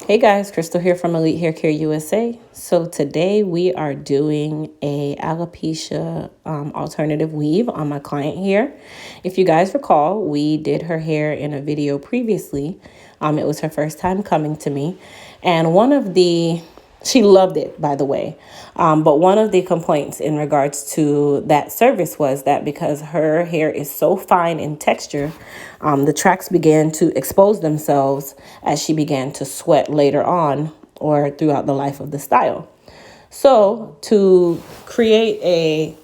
Hey guys, Crystal here from Elite Hair Care USA. So today we are doing a alopecia alternative weave on my client here. If you guys recall, we did her hair in a video previously. It was her first time coming to me, and she loved it, by the way. But one of the complaints in regards to that service was that because her hair is so fine in texture, the tracks began to expose themselves as she began to sweat later on or throughout the life of the style. So to create a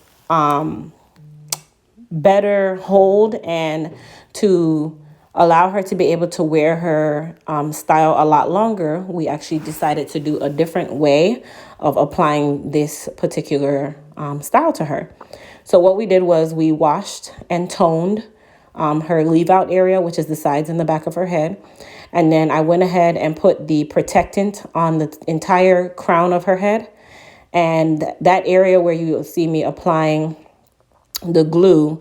better hold and to allow her to be able to wear her style a lot longer, we actually decided to do a different way of applying this particular style to her. So what we did was we washed and toned her leave out area, which is the sides and the back of her head. And then I went ahead and put the protectant on the entire crown of her head. And that area where you will see me applying the glue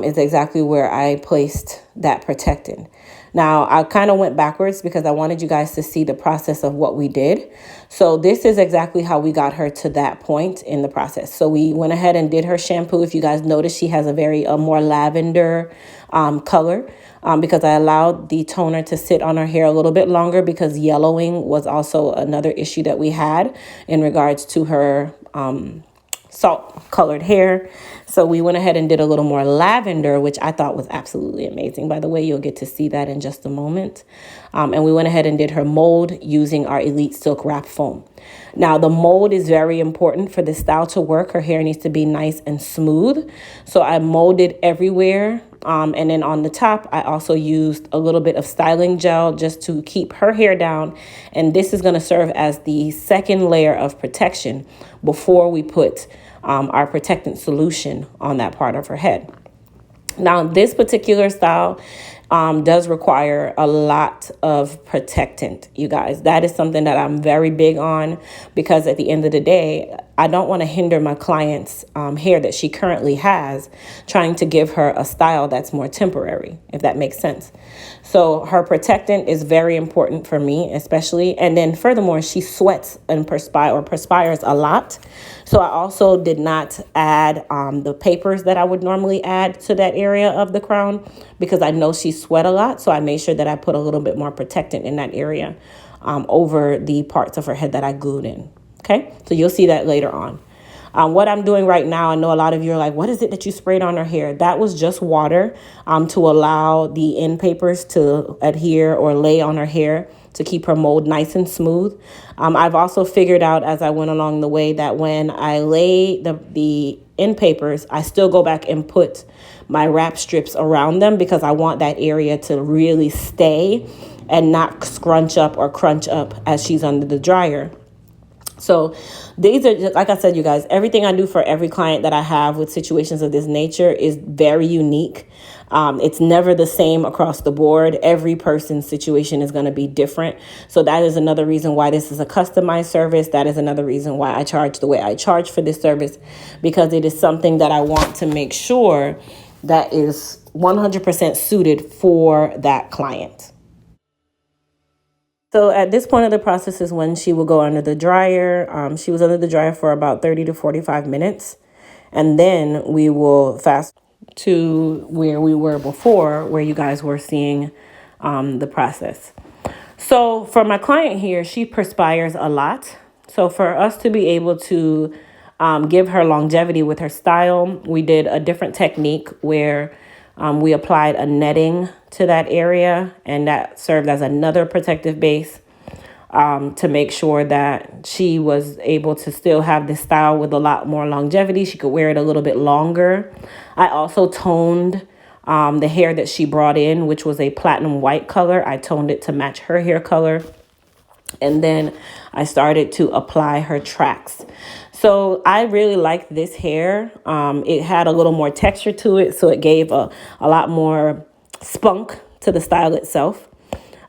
is exactly where I placed that protectant. Now, I kind of went backwards because I wanted you guys to see the process of what we did. So this is exactly how we got her to that point in the process. So we went ahead and did her shampoo. If you guys notice, she has a more lavender color because I allowed the toner to sit on her hair a little bit longer because yellowing was also another issue that we had in regards to her salt colored hair. So we went ahead and did a little more lavender, which I thought was absolutely amazing. By the way, you'll get to see that in just a moment. And we went ahead and did her mold using our Elite Silk Wrap Foam. Now, the mold is very important for this style to work. Her hair needs to be nice and smooth. So I molded everywhere. And then on the top, I also used a little bit of styling gel just to keep her hair down. And this is going to serve as the second layer of protection before we put our protectant solution on that part of her head. Now, this particular style does require a lot of protectant, you guys. That is something that I'm very big on because at the end of the day, I don't want to hinder my client's hair that she currently has, trying to give her a style that's more temporary, if that makes sense. So her protectant is very important for me, especially. And then furthermore, she sweats and perspires a lot. So I also did not add the papers that I would normally add to that area of the crown because I know she sweat a lot. So I made sure that I put a little bit more protectant in that area over the parts of her head that I glued in. Okay, so you'll see that later on. What I'm doing right now, I know a lot of you are like, what is it that you sprayed on her hair? That was just water to allow the end papers to adhere or lay on her hair to keep her mold nice and smooth. I've also figured out as I went along the way that when I lay the end papers, I still go back and put my wrap strips around them because I want that area to really stay and not scrunch up or crunch up as she's under the dryer. So these are, like I said, you guys, everything I do for every client that I have with situations of this nature is very unique. It's never the same across the board. Every person's situation is going to be different. So that is another reason why this is a customized service. That is another reason why I charge the way I charge for this service, because it is something that I want to make sure that is 100% suited for that client. So at this point of the process is when she will go under the dryer. She was under the dryer for about 30 to 45 minutes. And then we will fast to where we were before, where you guys were seeing the process. So for my client here, she perspires a lot. So for us to be able to give her longevity with her style, we did a different technique where we applied a netting to that area, and that served as another protective base to make sure that she was able to still have this style with a lot more longevity. She could wear it a little bit longer. I also toned the hair that she brought in, which was a platinum white color. I toned it to match her hair color. And then I started to apply her tracks. So I really liked this hair. It had a little more texture to it, so it gave a lot more spunk to the style itself.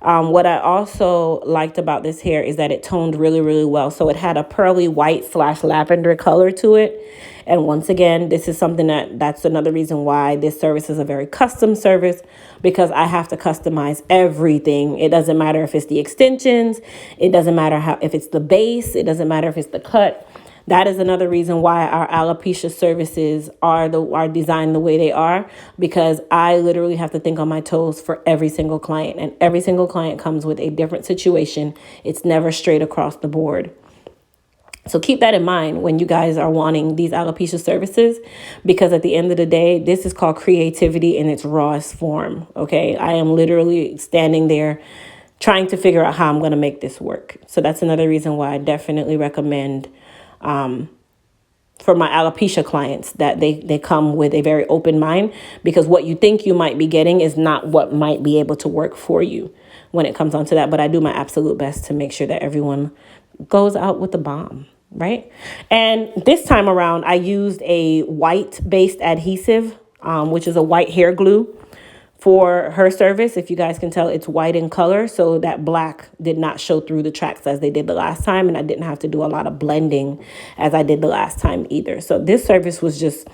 What I also liked about this hair is that it toned really, really well. So it had a pearly white / lavender color to it. And once again, this is something that's another reason why this service is a very custom service, because I have to customize everything. It doesn't matter if it's the extensions. It doesn't matter if it's the base. It doesn't matter if it's the cut. That is another reason why our alopecia services are designed the way they are, because I literally have to think on my toes for every single client, and every single client comes with a different situation. It's never straight across the board. So keep that in mind when you guys are wanting these alopecia services, because at the end of the day, this is called creativity in its rawest form. Okay, I am literally standing there trying to figure out how I'm going to make this work. So that's another reason why I definitely recommend for my alopecia clients that they come with a very open mind, because what you think you might be getting is not what might be able to work for you when it comes onto that. But I do my absolute best to make sure that everyone goes out with the bomb, right? And this time around, I used a white-based adhesive, which is a white hair glue for her service. If you guys can tell, it's white in color, so that black did not show through the tracks as they did the last time, and I didn't have to do a lot of blending as I did the last time either. So this service was just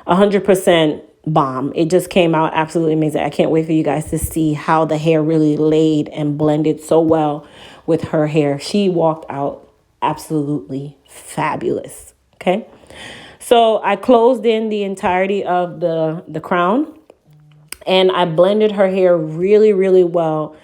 100% bomb. It just came out absolutely amazing. I can't wait for you guys to see how the hair really laid and blended so well with her hair. She walked out absolutely fabulous. Okay, so I closed in the entirety of the crown, and I blended her hair really, really well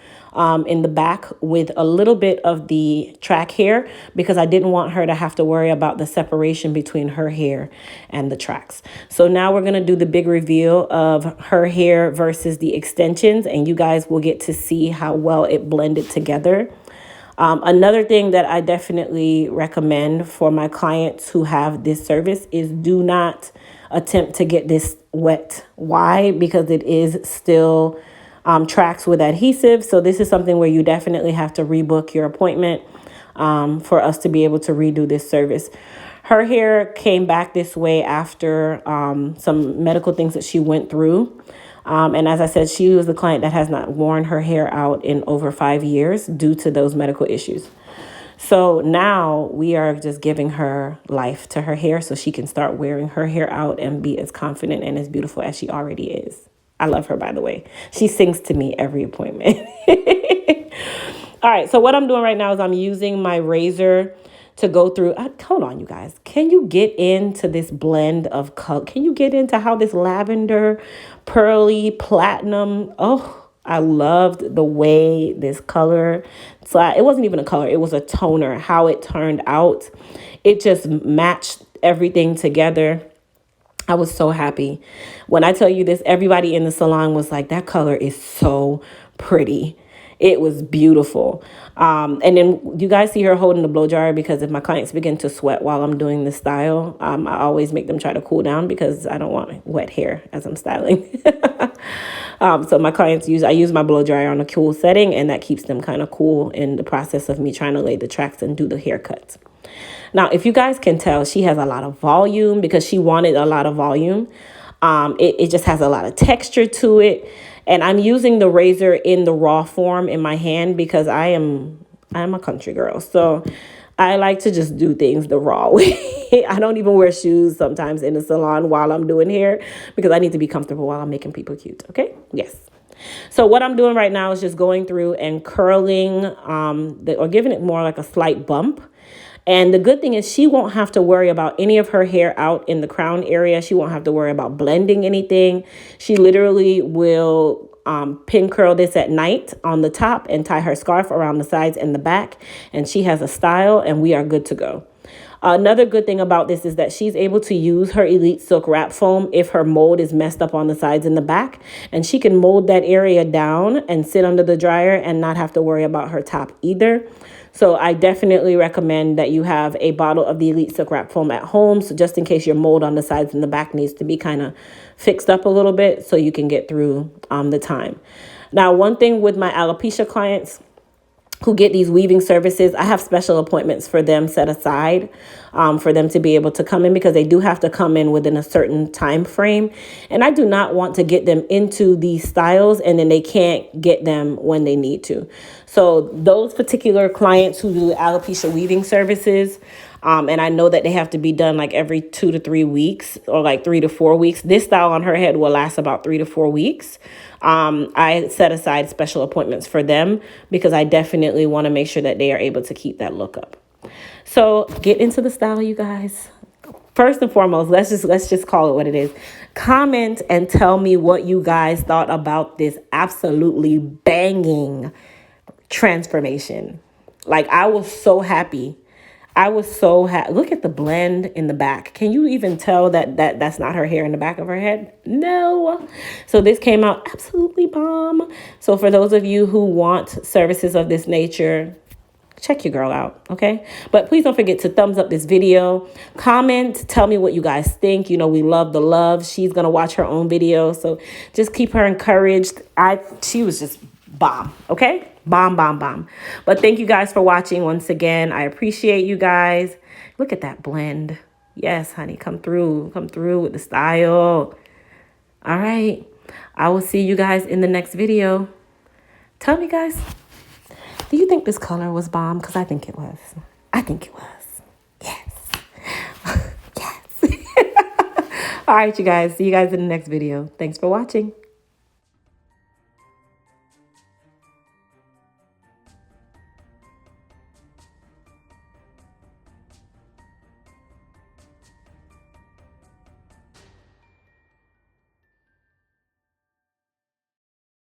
in the back with a little bit of the track hair, because I didn't want her to have to worry about the separation between her hair and the tracks. So now we're going to do the big reveal of her hair versus the extensions, and you guys will get to see how well it blended together. Another thing that I definitely recommend for my clients who have this service is do not attempt to get this wet. Why? Because it is still tracks with adhesive. So this is something where you definitely have to rebook your appointment for us to be able to redo this service. Her hair came back this way after some medical things that she went through. And as I said, she was the client that has not worn her hair out in over 5 years due to those medical issues. So now we are just giving her life to her hair so she can start wearing her hair out and be as confident and as beautiful as she already is. I love her, by the way. She sings to me every appointment. All right, so what I'm doing right now is I'm using my razor to go through. Hold on, you guys. Can you get into this blend of color? Can you get into how this lavender, pearly, platinum? Oh, I loved the way this color, it wasn't even a color, it was a toner, how it turned out. It just matched everything together. I was so happy. When I tell you this, everybody in the salon was like, that color is so pretty. It was beautiful. And then you guys see her holding the blow dryer, because if my clients begin to sweat while I'm doing the style, I always make them try to cool down, because I don't want wet hair as I'm styling. So my clients I use my blow dryer on a cool setting, and that keeps them kind of cool in the process of me trying to lay the tracks and do the haircuts. Now, if you guys can tell, she has a lot of volume because she wanted a lot of volume. It just has a lot of texture to it. And I'm using the razor in the raw form in my hand because I'm a country girl. So I like to just do things the raw way. I don't even wear shoes sometimes in the salon while I'm doing hair, because I need to be comfortable while I'm making people cute. Okay? Yes. So what I'm doing right now is just going through and curling or giving it more like a slight bump. And the good thing is she won't have to worry about any of her hair out in the crown area. She won't have to worry about blending anything. She literally will pin curl this at night on the top and tie her scarf around the sides and the back. And she has a style, and we are good to go. Another good thing about this is that she's able to use her Elite Silk Wrap Foam if her mold is messed up on the sides and the back. And she can mold that area down and sit under the dryer and not have to worry about her top either. So I definitely recommend that you have a bottle of the Elite Silk Wrap Foam at home. So just in case your mold on the sides and the back needs to be kind of fixed up a little bit so you can get through the time. Now, one thing with my alopecia clients, who get these weaving services, I have special appointments for them set aside for them to be able to come in, because they do have to come in within a certain time frame. And I do not want to get them into these styles and then they can't get them when they need to. So those particular clients who do alopecia weaving services, and I know that they have to be done like every 2 to 3 weeks, or like 3 to 4 weeks. This style on her head will last about 3 to 4 weeks. I set aside special appointments for them because I definitely want to make sure that they are able to keep that look up. So get into the style, you guys. First and foremost, let's just call it what it is. Comment and tell me what you guys thought about this absolutely banging transformation. Like, I was so happy. I was so happy. Look at the blend in the back. Can you even tell that's not her hair in the back of her head? No. So this came out absolutely bomb. So for those of you who want services of this nature, check your girl out, okay? But please don't forget to thumbs up this video, comment, tell me what you guys think. You know, we love the love. She's gonna watch her own video, so just keep her encouraged. She was just bomb, okay? Bomb, bomb, bomb. But thank you guys for watching once again. I appreciate you guys. Look at that blend. Yes, honey, come through with the style. All right, I will see you guys in the next video. Tell me, guys, do you think this color was bomb? Because I think it was. I think it was. Yes. Yes. All right, you guys. See you guys in the next video. Thanks for watching.